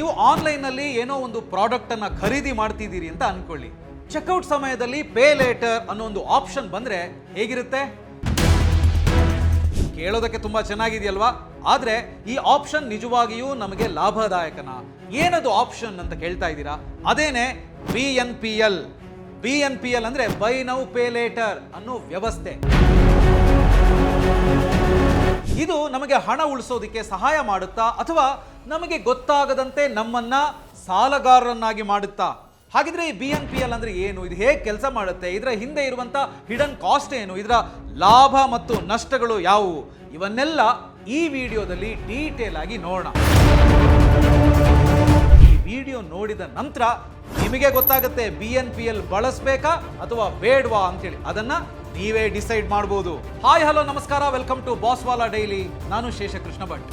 ನೀವು ಆನ್ಲೈನ್ನಲ್ಲಿ ಏನೋ ಒಂದು ಪ್ರಾಡಕ್ಟನ್ನು ಖರೀದಿ ಮಾಡ್ತಿದ್ದೀರಿ ಅಂತ ಅನ್ಕೊಳ್ಳಿ. ಚೆಕ್ಔಟ್ ಸಮಯದಲ್ಲಿ ಪೇ ಲೇಟರ್ ಅನ್ನೋ ಒಂದು ಆಪ್ಷನ್ ಬಂದರೆ ಹೇಗಿರುತ್ತೆ? ಕೇಳೋದಕ್ಕೆ ತುಂಬ ಚೆನ್ನಾಗಿದೆಯಲ್ವಾ? ಆದರೆ ಈ ಆಪ್ಷನ್ ನಿಜವಾಗಿಯೂ ನಮಗೆ ಲಾಭದಾಯಕನಾ? ಏನದು ಆಪ್ಷನ್ ಅಂತ ಕೇಳ್ತಾ ಇದ್ದೀರಾ? ಅದೇನೆ BNPL. BNPL ಅಂದರೆ ಬೈ ನೌ ಪೇ ಲೇಟರ್ ಅನ್ನೋ ವ್ಯವಸ್ಥೆ. ಇದು ನಮಗೆ ಹಣ ಉಳಿಸೋದಕ್ಕೆ ಸಹಾಯ ಮಾಡುತ್ತಾ ಅಥವಾ ನಮಗೆ ಗೊತ್ತಾಗದಂತೆ ನಮ್ಮನ್ನ ಸಾಲಗಾರರನ್ನಾಗಿ ಮಾಡುತ್ತಾ? ಹಾಗಿದ್ರೆ ಈ BNPL ಅಂದ್ರೆ ಏನು? ಇದು ಹೇಗೆ ಕೆಲಸ ಮಾಡುತ್ತೆ? ಇದರ ಹಿಂದೆ ಇರುವಂತ ಹಿಡನ್ ಕಾಸ್ಟ್ ಏನು? ಇದರ ಲಾಭ ಮತ್ತು ನಷ್ಟಗಳು ಯಾವುವು? ಇವನ್ನೆಲ್ಲ ಈ ವಿಡಿಯೋದಲ್ಲಿ ಡೀಟೇಲ್ ಆಗಿ ನೋಡೋಣ. ಈ ವಿಡಿಯೋ ನೋಡಿದ ನಂತರ ನಿಮಗೆ ಗೊತ್ತಾಗುತ್ತೆ BNPL ಬಳಸಬೇಕಾ ಅಥವಾ ಬೇಡವಾ ಅಂತೇಳಿ. ಅದನ್ನ ನೀವೇ ಡಿಸೈಡ್ ಮಾಡಬಹುದು. ಹಾಯ್ ಹಲೋ ನಮಸ್ಕಾರ, ವೆಲ್ಕಮ್ ಟು ಬಾಸ್ವಾಲಾ ಡೈಲಿ. ನಾನು ಶೇಷಕೃಷ್ಣ ಭಟ್.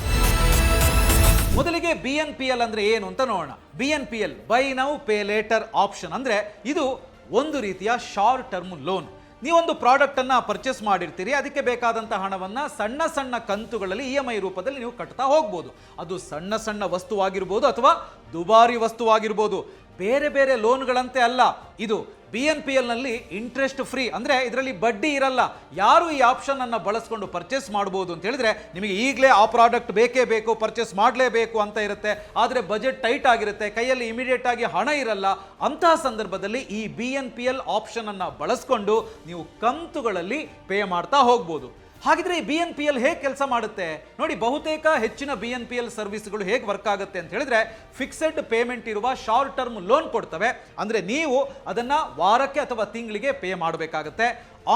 ಮೊದಲಿಗೆ BNPL ಅಂದ್ರೆ ಏನು ಅಂತ ನೋಡೋಣ. BNPL by now pay litre option ಅಂದ್ರೆ ಇದು ಒಂದು ರೀತಿಯ ಶಾರ್ಟ್ ಟರ್ಮ್ ಲೋನ್. ನೀವೊಂದು ಪ್ರಾಡಕ್ಟ್ ಅನ್ನ ಪರ್ಚೇಸ್ ಮಾಡಿರ್ತೀರಿ, ಅದಕ್ಕೆ ಬೇಕಾದಂತ ಹಣವನ್ನ ಸಣ್ಣ ಸಣ್ಣ ಕಂತುಗಳಲ್ಲಿ EMI ರೂಪದಲ್ಲಿ ನೀವು ಕಟ್ತಾ ಹೋಗ್ಬೋದು. ಅದು ಸಣ್ಣ ಸಣ್ಣ ವಸ್ತುವಾಗಿರ್ಬೋದು ಅಥವಾ ದುಬಾರಿ ವಸ್ತುವಾಗಿರ್ಬೋದು. ಬೇರೆ ಬೇರೆ ಲೋನ್ಗಳಂತೆ ಅಲ್ಲ ಇದು. BNPL ನಲ್ಲಿ ಇಂಟ್ರೆಸ್ಟ್ ಫ್ರೀ, ಅಂದ್ರೆ ಇದರಲ್ಲಿ ಬಡ್ಡಿ ಇರಲ್ಲ. ಯಾರು ಈ ಆಪ್ಷನ್ ಅನ್ನ ಬಳಸ್ಕೊಂಡು ಪರ್ಚೇಸ್ ಮಾಡಬಹುದು ಅಂತ ಹೇಳಿದ್ರೆ, ನಿಮಗೆ ಈಗಲೇ ಆ ಪ್ರಾಡಕ್ಟ್ ಬೇಕೇ ಬೇಕು, ಪರ್ಚೇಸ್ ಮಾಡಲೇಬೇಕು ಅಂತ ಇರುತ್ತೆ. ಆದರೆ ಬಜೆಟ್ ಟೈಟ್ ಆಗಿರುತ್ತೆ, ಕೈಯಲ್ಲಿ ಇಮಿಡಿಯೇಟ್ ಆಗಿ ಹಣ ಇರಲ್ಲ. ಅಂತಹ ಸಂದರ್ಭದಲ್ಲಿ ಈ BNPL ಆಪ್ಷನ್ ಅನ್ನ ಬಳಸ್ಕೊಂಡು ನೀವು ಕಂತುಗಳಲ್ಲಿ ಪೇ ಮಾಡ್ತಾ ಹೋಗ್ಬೋದು. ಹಾಗಿದ್ರೆ ಈ BNPL ಹೇಗೆ ಕೆಲಸ ಮಾಡುತ್ತೆ ನೋಡಿ. ಬಹುತೇಕ ಹೆಚ್ಚಿನ BNPL ಸರ್ವಿಸ್ಗಳು ಹೇಗೆ ವರ್ಕ್ ಆಗುತ್ತೆ ಅಂತ ಹೇಳಿದ್ರೆ, ಫಿಕ್ಸೆಡ್ ಪೇಮೆಂಟ್ ಇರುವ ಶಾರ್ಟ್ ಟರ್ಮ್ ಲೋನ್ ಕೊಡ್ತವೆ. ಅಂದ್ರೆ ನೀವು ಅದನ್ನ ವಾರಕ್ಕೆ ಅಥವಾ ತಿಂಗಳಿಗೆ ಪೇ ಮಾಡಬೇಕಾಗುತ್ತೆ.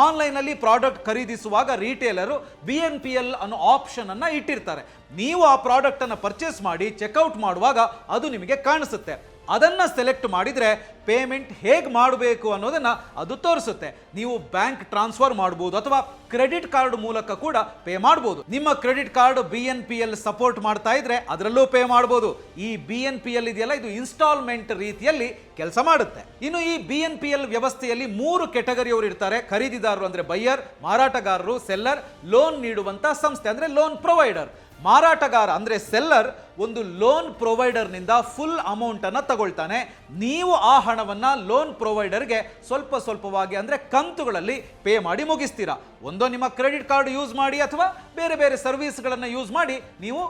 ಆನ್ಲೈನಲ್ಲಿ ಪ್ರಾಡಕ್ಟ್ ಖರೀದಿಸುವಾಗ ರಿಟೇಲರು BNPL ಅನ್ನೋ ಆಪ್ಷನ್ ಅನ್ನ ಇಟ್ಟಿರ್ತಾರೆ. ನೀವು ಆ ಪ್ರಾಡಕ್ಟ್ ಅನ್ನ ಪರ್ಚೇಸ್ ಮಾಡಿ ಚೆಕ್ಔಟ್ ಮಾಡುವಾಗ ಅದು ನಿಮಗೆ ಕಾಣಿಸುತ್ತೆ. ಅದನ್ನ ಸೆಲೆಕ್ಟ್ ಮಾಡಿದ್ರೆ ಪೇಮೆಂಟ್ ಹೇಗೆ ಮಾಡಬೇಕು ಅನ್ನೋದನ್ನ ಅದು ತೋರಿಸುತ್ತೆ. ನೀವು ಬ್ಯಾಂಕ್ ಟ್ರಾನ್ಸ್ಫರ್ ಮಾಡಬಹುದು ಅಥವಾ ಕ್ರೆಡಿಟ್ ಕಾರ್ಡ್ ಮೂಲಕ ಕೂಡ ಪೇ ಮಾಡಬಹುದು. ನಿಮ್ಮ ಕ್ರೆಡಿಟ್ ಕಾರ್ಡ್ BNPL ಸಪೋರ್ಟ್ ಮಾಡ್ತಾ ಇದ್ರೆ ಅದರಲ್ಲೂ ಪೇ ಮಾಡಬಹುದು. ಈ BNPL ಇದೆಯಲ್ಲ, ಇದು ಇನ್ಸ್ಟಾಲ್ಮೆಂಟ್ ರೀತಿಯಲ್ಲಿ ಕೆಲಸ ಮಾಡುತ್ತೆ. ಇನ್ನು ಈ BNPL ವ್ಯವಸ್ಥೆಯಲ್ಲಿ 3 ಕೆಟಗರಿಯವರು ಇರ್ತಾರೆ. ಖರೀದಿದಾರರು ಅಂದ್ರೆ ಬೈಯರ್, ಮಾರಾಟಗಾರರು ಸೆಲ್ಲರ್, ಲೋನ್ ನೀಡುವಂತ ಸಂಸ್ಥೆ ಅಂದ್ರೆ ಲೋನ್ ಪ್ರೊವೈಡರ್. ಮಾರಾಟಗಾರ ಅಂದ್ರೆ ಸೆಲ್ಲರ್ ಒಂದು ಲೋನ್ ಪ್ರೊವೈಡರ್ನಿಂದ ಫುಲ್ ಅಮೌಂಟ್ ಅನ್ನ ತಗೊಳ್ತಾನೆ. ನೀವು ಆ ಹಣವನ್ನ ಲೋನ್ ಪ್ರೊವೈಡರ್ಗೆ ಸ್ವಲ್ಪ ಸ್ವಲ್ಪವಾಗಿ ಅಂದ್ರೆ ಕಂತುಗಳಲ್ಲಿ ಪೇ ಮಾಡಿ ಮುಗಿಸ್ತೀರಾ. ಒಂದೋ ನಿಮ್ಮ ಕ್ರೆಡಿಟ್ ಕಾರ್ಡ್ ಯೂಸ್ ಮಾಡಿ ಅಥವಾ ಬೇರೆ ಬೇರೆ ಸರ್ವಿಸ್ಗಳನ್ನು ಯೂಸ್ ಮಾಡಿ ನೀವು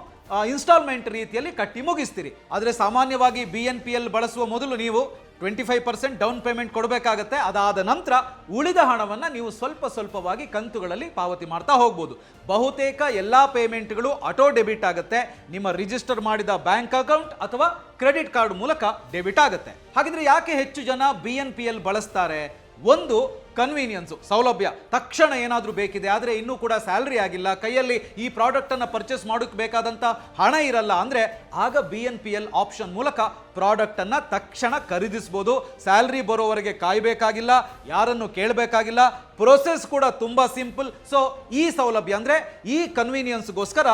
ಇನ್ಸ್ಟಾಲ್ಮೆಂಟ್ ರೀತಿಯಲ್ಲಿ ಕಟ್ಟಿ ಮುಗಿಸ್ತೀರಿ. ಆದರೆ ಸಾಮಾನ್ಯವಾಗಿ BNPL ಬಳಸುವ ಮೊದಲು ನೀವು 25% ಡೌನ್ ಪೇಮೆಂಟ್ ಕೊಡಬೇಕಾಗತ್ತೆ. ಅದಾದ ನಂತರ ಉಳಿದ ಹಣವನ್ನು ನೀವು ಸ್ವಲ್ಪ ಸ್ವಲ್ಪವಾಗಿ ಕಂತುಗಳಲ್ಲಿ ಪಾವತಿ ಮಾಡ್ತಾ ಹೋಗ್ಬೋದು. ಬಹುತೇಕ ಎಲ್ಲ ಪೇಮೆಂಟ್ಗಳು ಆಟೋ ಡೆಬಿಟ್ ಆಗುತ್ತೆ. ನಿಮ್ಮ ರಿಜಿಸ್ಟರ್ ಮಾಡಿದ ಬ್ಯಾಂಕ್ ಅಕೌಂಟ್ ಅಥವಾ ಕ್ರೆಡಿಟ್ ಕಾರ್ಡ್ ಮೂಲಕ ಡೆಬಿಟ್ ಆಗುತ್ತೆ. ಹಾಗಿದ್ರೆ ಯಾಕೆ ಹೆಚ್ಚು ಜನ BNPL ಬಳಸ್ತಾರೆ? ಒಂದು, ಕನ್ವೀನಿಯನ್ಸು, ಸೌಲಭ್ಯ. ತಕ್ಷಣ ಏನಾದರೂ ಬೇಕಿದೆ, ಆದರೆ ಇನ್ನೂ ಕೂಡ ಸ್ಯಾಲ್ರಿ ಆಗಿಲ್ಲ, ಕೈಯಲ್ಲಿ ಈ ಪ್ರಾಡಕ್ಟ್ ಅನ್ನು ಪರ್ಚೇಸ್ ಮಾಡೋಕ್ಕೆ ಬೇಕಾದಂಥ ಹಣ ಇರಲ್ಲ ಅಂದರೆ ಆಗ BNPL ಆಪ್ಷನ್ ಮೂಲಕ ಪ್ರಾಡಕ್ಟ್ ಅನ್ನ ತಕ್ಷಣ ಖರೀದಿಸಬಹುದು. ಸ್ಯಾಲ್ರಿ ಬರೋವರೆಗೆ ಕಾಯಬೇಕಾಗಿಲ್ಲ, ಯಾರನ್ನು ಕೇಳಬೇಕಾಗಿಲ್ಲ. ಪ್ರೋಸೆಸ್ ಕೂಡ ತುಂಬಾ ಸಿಂಪಲ್. ಸೊ ಈ ಸೌಲಭ್ಯ ಅಂದ್ರೆ ಈ ಕನ್ವೀನಿಯನ್ಸ್ಗೋಸ್ಕರ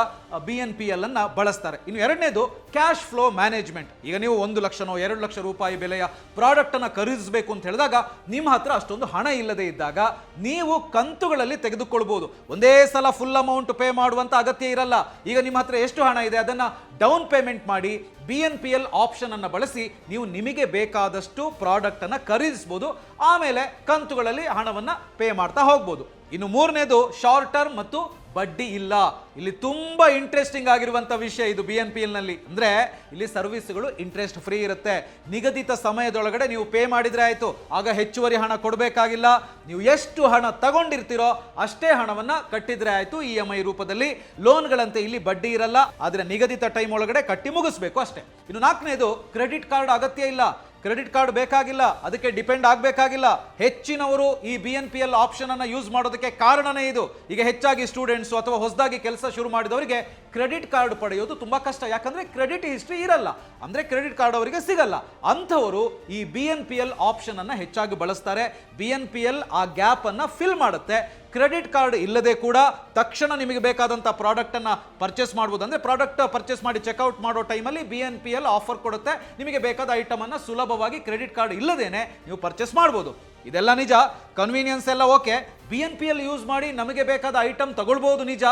BNPL ಅನ್ನ ಬಳಸ್ತಾರೆ. ಇನ್ನು ಎರಡನೇದು ಕ್ಯಾಶ್ ಫ್ಲೋ ಮ್ಯಾನೇಜ್ಮೆಂಟ್. ಈಗ ನೀವು 1 ಲಕ್ಷನೋ 2 ಲಕ್ಷ ರೂಪಾಯಿ ಬೆಲೆಯ ಪ್ರಾಡಕ್ಟ್ ಅನ್ನ ಖರೀದಿಸಬೇಕು ಅಂತ ಹೇಳಿದಾಗ ನಿಮ್ಮ ಹತ್ರ ಅಷ್ಟೊಂದು ಹಣ ಇಲ್ಲದೆ ಇದ್ದಾಗ ನೀವು ಕಂತುಗಳಲ್ಲಿ ತೆಗೆದುಕೊಳ್ಬಹುದು. ಒಂದೇ ಸಲ ಫುಲ್ ಅಮೌಂಟ್ ಪೇ ಮಾಡುವಂತ ಅಗತ್ಯ ಇರಲ್ಲ. ಈಗ ನಿಮ್ಮ ಹತ್ರ ಎಷ್ಟು ಹಣ ಇದೆ ಅದನ್ನ ಡೌನ್ ಪೇಮೆಂಟ್ ಮಾಡಿ BNPL ಆಪ್ಷನ್ ಅನ್ನು ಬಳಸಿ ನೀವು ನಿಮಗೆ ಬೇಕಾದಷ್ಟು ಪ್ರಾಡಕ್ಟ್ ಅನ್ನ ಖರೀದಿಸಬಹುದು. ಆಮೇಲೆ ಕಂತುಗಳಲ್ಲಿ ಹಣವನ್ನ ಪೇ ಮಾಡ್ತಾ ಹೋಗ್ಬೋದು. ಇನ್ನು ಮೂರನೇದು ಶಾರ್ಟ್ ಟರ್ಮ್ ಮತ್ತು ಬಡ್ಡಿ ಇಲ್ಲ. ಇಲ್ಲಿ ತುಂಬಾ ಇಂಟ್ರೆಸ್ಟಿಂಗ್ ಆಗಿರುವಂತ ವಿಷಯ ಇದು BNPL ನಲ್ಲಿ. ಅಂದ್ರೆ ಇಲ್ಲಿ ಸರ್ವಿಸ್ಗಳು ಇಂಟ್ರೆಸ್ಟ್ ಫ್ರೀ ಇರುತ್ತೆ. ನಿಗದಿತ ಸಮಯದೊಳಗಡೆ ನೀವು ಪೇ ಮಾಡಿದ್ರೆ ಆಯ್ತು. ಆಗ ಹೆಚ್ಚುವರಿ ಹಣ ಕೊಡಬೇಕಾಗಿಲ್ಲ. ನೀವು ಎಷ್ಟು ಹಣ ತಗೊಂಡಿರ್ತೀರೋ ಅಷ್ಟೇ ಹಣವನ್ನ ಕಟ್ಟಿದ್ರೆ ಆಯ್ತು EMI ರೂಪದಲ್ಲಿ. ಲೋನ್ಗಳಂತೆ ಇಲ್ಲಿ ಬಡ್ಡಿ ಇರಲ್ಲ, ಆದ್ರೆ ನಿಗದಿತ ಟೈಮ್ ಒಳಗಡೆ ಕಟ್ಟಿ ಮುಗಿಸ್ಬೇಕು ಅಷ್ಟೇ. ಇನ್ನು ನಾಲ್ಕನೇದು ಕ್ರೆಡಿಟ್ ಕಾರ್ಡ್ ಅಗತ್ಯ ಇಲ್ಲ. ಕ್ರೆಡಿಟ್ ಕಾರ್ಡ್ ಬೇಕಾಗಿಲ್ಲ, ಅದಕ್ಕೆ ಡಿಪೆಂಡ್ ಆಗಬೇಕಾಗಿಲ್ಲ. ಹೆಚ್ಚಿನವರು ಈ BNPL ಆಪ್ಷನ್ ಅನ್ನು ಯೂಸ್ ಮಾಡೋದಕ್ಕೆ ಕಾರಣನೇ ಇದು. ಈಗ ಹೆಚ್ಚಾಗಿ ಸ್ಟೂಡೆಂಟ್ಸ್ ಅಥವಾ ಹೊಸದಾಗಿ ಕೆಲಸ ಶುರು ಮಾಡಿದವರಿಗೆ ಕ್ರೆಡಿಟ್ ಕಾರ್ಡ್ ಪಡೆಯೋದು ತುಂಬಾ ಕಷ್ಟ. ಯಾಕಂದ್ರೆ ಕ್ರೆಡಿಟ್ ಹಿಸ್ಟ್ರಿ ಇರಲ್ಲ, ಅಂದ್ರೆ ಕ್ರೆಡಿಟ್ ಕಾರ್ಡ್ ಅವರಿಗೆ ಸಿಗಲ್ಲ. ಅಂಥವರು ಈ BNPL ಆಪ್ಷನ್ ಅನ್ನ ಹೆಚ್ಚಾಗಿ ಬಳಸ್ತಾರೆ. BNPL ಆ ಗ್ಯಾಪ್ ಅನ್ನ ಫಿಲ್ ಮಾಡುತ್ತೆ. ಕ್ರೆಡಿಟ್ ಕಾರ್ಡ್ ಇಲ್ಲದೆ ಕೂಡ ತಕ್ಷಣ ನಿಮಗೆ ಬೇಕಾದಂಥ ಪ್ರಾಡಕ್ಟ್ ಅನ್ನ ಪರ್ಚೇಸ್ ಮಾಡಬಹುದು. ಅಂದ್ರೆ ಪ್ರಾಡಕ್ಟ್ ಪರ್ಚೇಸ್ ಮಾಡಿ ಚೆಕ್ಔಟ್ ಮಾಡೋ ಟೈಮಲ್ಲಿ BNPL ಆಫರ್ ಕೊಡುತ್ತೆ. ನಿಮಗೆ ಬೇಕಾದ ಐಟಮ್ ಅನ್ನ ಸುಲಭವಾಗಿ ಕ್ರೆಡಿಟ್ ಕಾರ್ಡ್ ಇಲ್ಲದೇನೆ ನೀವು ಪರ್ಚೇಸ್ ಮಾಡಬಹುದು. ಇದೆಲ್ಲ ನಿಜ, ಕನ್ವೀನಿಯನ್ಸ್ ಎಲ್ಲ ಓಕೆ. BNPL ಯೂಸ್ ಮಾಡಿ ನಮಗೆ ಬೇಕಾದ ಐಟಮ್ ತಗೊಳ್ಬಹುದು ನಿಜ.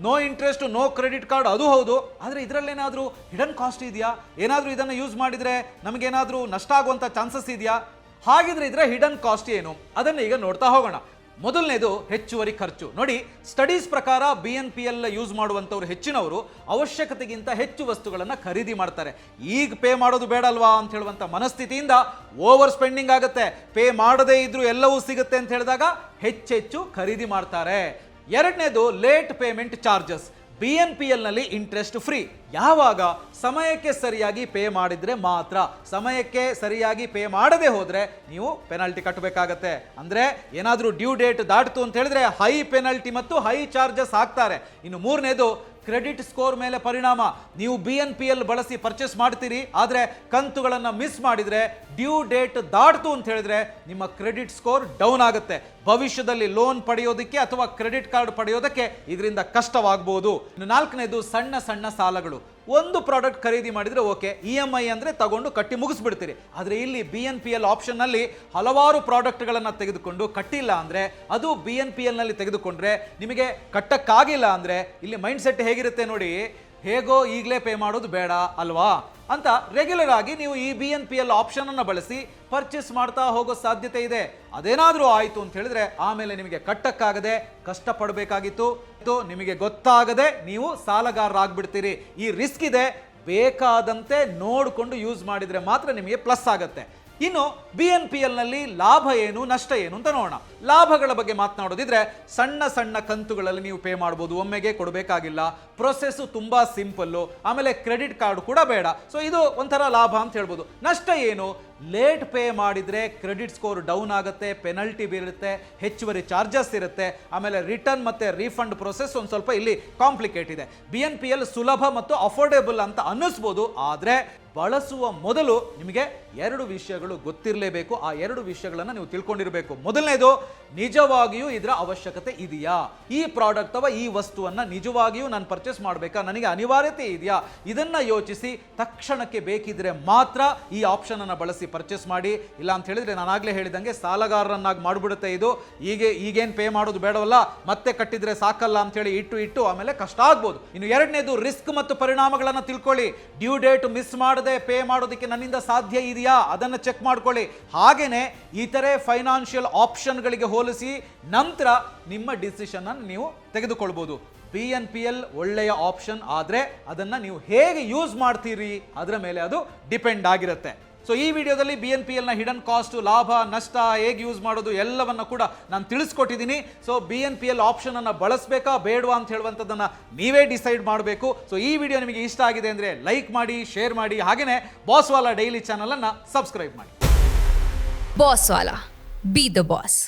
No interest no credit card ಅದು ಹೌದು, ಆದರೆ ಇದರಲ್ಲೇನಾದರೂ ಹಿಡನ್ ಕಾಸ್ಟ್ ಇದೆಯಾ? ಏನಾದರೂ ಇದನ್ನು ಯೂಸ್ ಮಾಡಿದರೆ ನಮಗೇನಾದರೂ ನಷ್ಟ ಆಗುವಂಥ ಚಾನ್ಸಸ್ ಇದೆಯಾ? ಹಾಗಿದ್ರೆ ಇದರ ಹಿಡನ್ ಕಾಸ್ಟ್ ಏನು ಅದನ್ನು ಈಗ ನೋಡ್ತಾ ಹೋಗೋಣ. ಮೊದಲನೇದು ಹೆಚ್ಚುವರಿ ಖರ್ಚು. ನೋಡಿ, ಸ್ಟಡೀಸ್ ಪ್ರಕಾರ BNPL ಯೂಸ್ ಮಾಡುವಂಥವ್ರು ಹೆಚ್ಚಿನವರು ಅವಶ್ಯಕತೆಗಿಂತ ಹೆಚ್ಚು ವಸ್ತುಗಳನ್ನು ಖರೀದಿ ಮಾಡ್ತಾರೆ. ಈಗ ಪೇ ಮಾಡೋದು ಬೇಡ ಅಲ್ವಾ ಅಂತ ಹೇಳುವಂಥ ಮನಸ್ಥಿತಿಯಿಂದ ಓವರ್ ಸ್ಪೆಂಡಿಂಗ್ ಆಗುತ್ತೆ. ಪೇ ಮಾಡದೇ ಇದ್ರೂ ಎಲ್ಲವೂ ಸಿಗುತ್ತೆ ಅಂತ ಹೇಳಿದಾಗ ಹೆಚ್ಚೆಚ್ಚು ಖರೀದಿ ಮಾಡ್ತಾರೆ. ಎರಡನೇದು ಲೇಟ್ ಪೇಮೆಂಟ್ ಚಾರ್ಜಸ್. BNPL ನಲ್ಲಿ ಇಂಟ್ರೆಸ್ಟ್ ಫ್ರೀ. ಯಾವಾಗ? ಸಮಯಕ್ಕೆ ಸರಿಯಾಗಿ ಪೇ ಮಾಡಿದ್ರೆ ಮಾತ್ರ. ಸಮಯಕ್ಕೆ ಸರಿಯಾಗಿ ಪೇ ಮಾಡದೆ ಹೋದ್ರೆ ನೀವು ಪೆನಾಲ್ಟಿ ಕಟ್ಟಬೇಕಾಗತ್ತೆ. ಅಂದ್ರೆ ಏನಾದರೂ ಡ್ಯೂ ಡೇಟ್ ದಾಟಿತು ಅಂತ ಹೇಳಿದ್ರೆ ಹೈ ಪೆನಾಲ್ಟಿ ಮತ್ತು ಹೈ ಚಾರ್ಜಸ್ ಹಾಕ್ತಾರೆ. ಇನ್ನು ಮೂರನೇದು ಕ್ರೆಡಿಟ್ ಸ್ಕೋರ್ ಮೇಲೆ ಪರಿಣಾಮ. ನೀವು BNPL ಬಳಸಿ ಪರ್ಚೇಸ್ ಮಾಡ್ತೀರಿ, ಆದರೆ ಕಂತುಗಳನ್ನು ಮಿಸ್ ಮಾಡಿದ್ರೆ, ಡ್ಯೂ ಡೇಟ್ ದಾಟ್ತು ಅಂತ ಹೇಳಿದ್ರೆ ನಿಮ್ಮ ಕ್ರೆಡಿಟ್ ಸ್ಕೋರ್ ಡೌನ್ ಆಗುತ್ತೆ. ಭವಿಷ್ಯದಲ್ಲಿ ಲೋನ್ ಪಡೆಯೋದಕ್ಕೆ ಅಥವಾ ಕ್ರೆಡಿಟ್ ಕಾರ್ಡ್ ಪಡೆಯೋದಕ್ಕೆ ಇದರಿಂದ ಕಷ್ಟವಾಗಬಹುದು. ಇನ್ನು ನಾಲ್ಕನೇದು ಸಣ್ಣ ಸಣ್ಣ ಸಾಲಗಳು. ಒಂದು ಪ್ರಾಡಕ್ಟ್ ಖರೀದಿ ಮಾಡಿದ್ರೆ ಓಕೆ, EMI ಅಂದ್ರೆ ತಗೊಂಡು ಕಟ್ಟಿ ಮುಗಿಸ್ಬಿಡ್ತೀರಿ. ಆದರೆ ಇಲ್ಲಿ BNPL ಆಪ್ಷನ್ ನಲ್ಲಿ ಹಲವಾರು ಪ್ರಾಡಕ್ಟ್ಗಳನ್ನು ತೆಗೆದುಕೊಂಡು ಕಟ್ಟಿಲ್ಲ ಅಂದ್ರೆ, ಅದು BNPL ನಲ್ಲಿ ತೆಗೆದುಕೊಂಡ್ರೆ ನಿಮಗೆ ಕಟ್ಟಕ್ಕಾಗಿಲ್ಲ ಅಂದ್ರೆ ಇಲ್ಲಿ ಮೈಂಡ್ ಸೆಟ್ ಹೇಗಿರುತ್ತೆ ನೋಡಿ, ಹೇಗೋ ಈಗಲೇ ಪೇ ಮಾಡೋದು ಬೇಡ ಅಲ್ವಾ ಅಂತ ರೆಗ್ಯುಲರ್ ಆಗಿ ನೀವು ಈ BNPL ಆಪ್ಷನ್ ಅನ್ನು ಬಳಸಿ ಪರ್ಚೇಸ್ ಮಾಡ್ತಾ ಹೋಗೋ ಸಾಧ್ಯತೆ ಇದೆ. ಅದೇನಾದರೂ ಆಯಿತು ಅಂತ ಹೇಳಿದ್ರೆ ಆಮೇಲೆ ನಿಮಗೆ ಕಟ್ಟಕ್ಕಾಗದೆ ಕಷ್ಟಪಡಬೇಕಾಗಿತ್ತು, ನಿಮಗೆ ಗೊತ್ತಾಗದೆ ನೀವು ಸಾಲಗಾರರಾಗ್ಬಿಡ್ತೀರಿ. ಈ ರಿಸ್ಕ್ ಇದೆ. ಬೇಕಾದಂತೆ ನೋಡಿಕೊಂಡು ಯೂಸ್ ಮಾಡಿದ್ರೆ ಮಾತ್ರ ನಿಮಗೆ ಪ್ಲಸ್ ಆಗುತ್ತೆ. ಇನ್ನು BNPL ನಲ್ಲಿ ಲಾಭ ಏನು ನಷ್ಟ ಏನು ಅಂತ ನೋಡೋಣ. ಲಾಭಗಳ ಬಗ್ಗೆ ಮಾತನಾಡೋದಿದ್ರೆ ಸಣ್ಣ ಸಣ್ಣ ಕಂತುಗಳಲ್ಲಿ ನೀವು ಪೇ ಮಾಡ್ಬೋದು, ಒಮ್ಮೆಗೆ ಕೊಡಬೇಕಾಗಿಲ್ಲ. ಪ್ರೊಸೆಸ್ ತುಂಬಾ ಸಿಂಪಲ್ಲು, ಆಮೇಲೆ ಕ್ರೆಡಿಟ್ ಕಾರ್ಡ್ ಕೂಡ ಬೇಡ. ಸೊ ಇದು ಒಂಥರ ಲಾಭ ಅಂತ ಹೇಳ್ಬೋದು. ನಷ್ಟ ಏನು? ಲೇಟ್ ಪೇ ಮಾಡಿದ್ರೆ ಕ್ರೆಡಿಟ್ ಸ್ಕೋರ್ ಡೌನ್ ಆಗುತ್ತೆ, ಪೆನಲ್ಟಿ ಬೀರುತ್ತೆ, ಹೆಚ್ಚುವರಿ ಚಾರ್ಜಸ್ ಇರುತ್ತೆ, ಆಮೇಲೆ ರಿಟರ್ನ್ ಮತ್ತೆ ರೀಫಂಡ್ ಪ್ರೊಸೆಸ್ ಒಂದು ಸ್ವಲ್ಪ ಇಲ್ಲಿ ಕಾಂಪ್ಲಿಕೇಟ್ ಇದೆ. BNPL ಸುಲಭ ಮತ್ತು ಅಫೋರ್ಡೆಬಲ್ ಅಂತ ಅನ್ನಿಸ್ಬೋದು, ಆದರೆ ಬಳಸುವ ಮೊದಲು ನಿಮಗೆ ಎರಡು ವಿಷಯಗಳು ಗೊತ್ತಿರಲೇಬೇಕು. ಆ ಎರಡು ವಿಷಯಗಳನ್ನು ನೀವು ತಿಳ್ಕೊಂಡಿರಬೇಕು. ಮೊದಲನೇದು, ನಿಜವಾಗಿಯೂ ಇದರ ಅವಶ್ಯಕತೆ ಇದೆಯಾ? ಈ ಪ್ರಾಡಕ್ಟ್ ಅಥವಾ ಈ ವಸ್ತುವನ್ನ ನಿಜವಾಗಿಯೂ ನಾನು ಪರ್ಚೇಸ್ ಮಾಡಬೇಕಾ? ನನಗೆ ಅನಿವಾರ್ಯತೆ ಇದೆಯಾ? ಇದನ್ನ ಯೋಚಿಸಿ ತಕ್ಷಣಕ್ಕೆ ಬೇಕಿದ್ರೆ ಮಾತ್ರ ಈ ಆಪ್ಷನ್ ಅನ್ನು ಬಳಸಿ ಪರ್ಚೇಸ್ ಮಾಡಿ. ಇಲ್ಲ ಅಂತ ಹೇಳಿದ್ರೆ ನಾನಾಗಲೇ ಹೇಳಿದಂಗೆ ಸಾಲಗಾರರನ್ನಾಗಿ ಮಾಡಿಬಿಡುತ್ತೆ ಇದು. ಈಗೇನು ಪೇ ಮಾಡೋದು ಬೇಡವಲ್ಲ, ಮತ್ತೆ ಕಟ್ಟಿದ್ರೆ ಸಾಕಲ್ಲ ಅಂತ ಹೇಳಿ ಇಟ್ಟು ಆಮೇಲೆ ಕಷ್ಟ ಆಗ್ಬೋದು. ಇನ್ನು ಎರಡನೇದು, ರಿಸ್ಕ್ ಮತ್ತು ಪರಿಣಾಮಗಳನ್ನು ತಿಳ್ಕೊಳ್ಳಿ. ಡ್ಯೂ ಡೇಟ್ ಮಿಸ್ ಮಾಡದೆ ಪೇ ಮಾಡೋದಕ್ಕೆ ನನ್ನಿಂದ ಸಾಧ್ಯ ಇದೆಯಾ ಅದನ್ನು ಚೆಕ್ ಮಾಡ್ಕೊಳ್ಳಿ. ಹಾಗೇನೆ ಇತರೆ ಫೈನಾನ್ಷಿಯಲ್ ಆಪ್ಷನ್ಗಳಿಗೆ ಹೋಲಿಸಿ ನಂತರ ನಿಮ್ಮ ಡಿಸಿಷನ್ ಅನ್ನು ನೀವು ತೆಗೆದುಕೊಳ್ಬಹುದು. BNPL ಒಳ್ಳೆಯ ಆಪ್ಷನ್, ಆದರೆ ಅದನ್ನು ನೀವು ಹೇಗೆ ಯೂಸ್ ಮಾಡ್ತೀರಿ ಅದರ ಮೇಲೆ ಅದು ಡಿಪೆಂಡ್ ಆಗಿರುತ್ತೆ. ಸೊ ಈ ವಿಡಿಯೋದಲ್ಲಿ BNPL ನ ಹಿಡನ್ ಕಾಸ್ಟ್, ಲಾಭ ನಷ್ಟ, ಹೇಗೆ ಯೂಸ್ ಮಾಡೋದು ಎಲ್ಲವನ್ನ ಕೂಡ ನಾನು ತಿಳಿಸ್ಕೊಟ್ಟಿದ್ದೀನಿ. ಸೊ BNPL ಆಪ್ಷನ್ ಅನ್ನು ಬಳಸಬೇಕಾ ಬೇಡವಾ ಅಂತ ಹೇಳುವಂಥದ್ದನ್ನು ನೀವೇ ಡಿಸೈಡ್ ಮಾಡಬೇಕು. ಸೊ ಈ ವಿಡಿಯೋ ನಿಮಗೆ ಇಷ್ಟ ಆಗಿದೆ ಅಂದರೆ ಲೈಕ್ ಮಾಡಿ, ಶೇರ್ ಮಾಡಿ, ಹಾಗೆಯೇ ಬಾಸ್ವಾಲಾ ಡೈಲಿ ಚಾನಲ್ ಅನ್ನು ಸಬ್ಸ್ಕ್ರೈಬ್ ಮಾಡಿ. ಬಾಸ್ವಾಲಾ, ಬಿ ದ ಬಾಸ್.